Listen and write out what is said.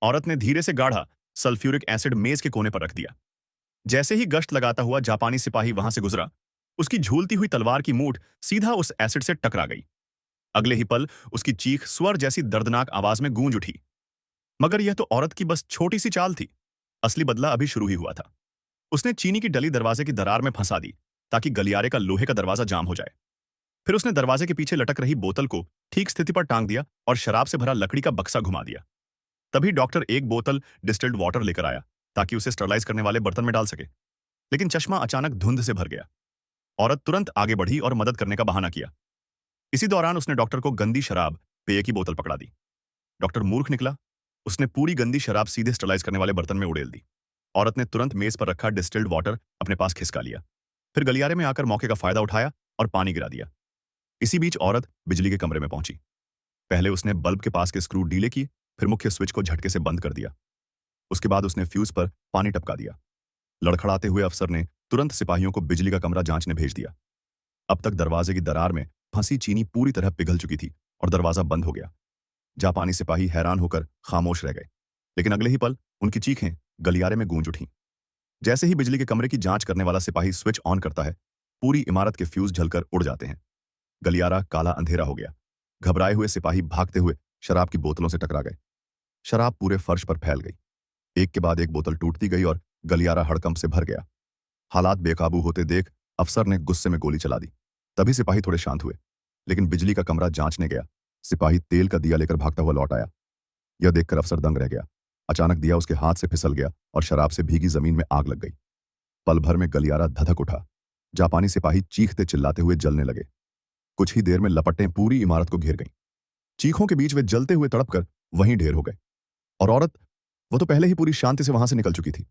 औरत ने धीरे से गाढ़ा सल्फ्यूरिक एसिड मेज के कोने पर रख दिया। जैसे ही गश्त लगाता हुआ जापानी सिपाही वहां से गुजरा, उसकी झूलती हुई तलवार की मूठ सीधा उस एसिड से टकरा गई। अगले ही पल उसकी चीख स्वर जैसी दर्दनाक आवाज में गूंज उठी। मगर यह तो औरत की बस छोटी सी चाल थी। असली बदला अभी शुरू ही हुआ था। उसने चीनी की डली दरवाजे की दरार में फंसा दी, ताकि गलियारे का लोहे का दरवाजा जाम हो जाए। फिर उसने दरवाजे के पीछे लटक रही बोतल को ठीक स्थिति पर टांग दिया और शराब से भरा लकड़ी का बक्सा घुमा दिया। तभी डॉक्टर एक बोतल डिस्टिल्ड वाटर लेकर आया, ताकि उसे स्टरलाइज करने वाले बर्तन में डाल सके। लेकिन चश्मा अचानक धुंध से भर गया। औरत तुरंत आगे बढ़ी और मदद करने का बहाना किया। इसी दौरान उसने डॉक्टर को गंदी शराब पेय की बोतल पकड़ा दी। डॉक्टर मूर्ख निकला। उसने पूरी गंदी शराब सीधे स्टरलाइज करने वाले बर्तन में उड़ेल दी। औरत ने तुरंत मेज पर रखा डिस्टिल्ड वाटर अपने पास खिसका लिया। फिर गलियारे में आकर मौके का फायदा उठाया और पानी गिरा दिया। इसी बीच औरत बिजली के कमरे में पहुंची। पहले उसने बल्ब के पास के स्क्रू ढीले किए, फिर मुख्य स्विच को झटके से बंद कर दिया। उसके बाद उसने फ्यूज पर पानी टपका दिया। लड़खड़ाते हुए अफसर ने तुरंत सिपाहियों को बिजली का कमरा जांचने भेज दिया। अब तक दरवाजे की दरार में फंसी चीनी पूरी तरह पिघल चुकी थी और दरवाजा बंद हो गया। जापानी सिपाही हैरान होकर खामोश रह गए, लेकिन अगले ही पल उनकी चीखें गलियारे में गूंज उठीं। जैसे ही बिजली के कमरे की जांच करने वाला सिपाही स्विच ऑन करता है, पूरी इमारत के फ्यूज जलकर उड़ जाते हैं। गलियारा काला अंधेरा हो गया। घबराए हुए सिपाही भागते हुए शराब की बोतलों से टकरा गए। शराब पूरे फर्श पर फैल गई। एक के बाद एक बोतल टूटती गई और गलियारा हड़कंप से भर गया। हालात बेकाबू होते देख अफसर ने गुस्से में गोली चला दी। तभी सिपाही थोड़े शांत हुए, लेकिन बिजली का कमरा जांचने गया सिपाही तेल का दिया लेकर भागता हुआ लौट आया। यह देखकर अफसर दंग रह गया। अचानक दिया उसके हाथ से फिसल गया और शराब से भीगी जमीन में आग लग गई। पल भर में गलियारा धधक उठा। जापानी सिपाही चीखते चिल्लाते हुए जलने लगे। कुछ ही देर में लपटें पूरी इमारत को घेर गईं। चीखों के बीच वे जलते हुए तड़प कर वहीं ढेर हो गए। और औरत, वो तो पहले ही पूरी शांति से वहां से निकल चुकी थी।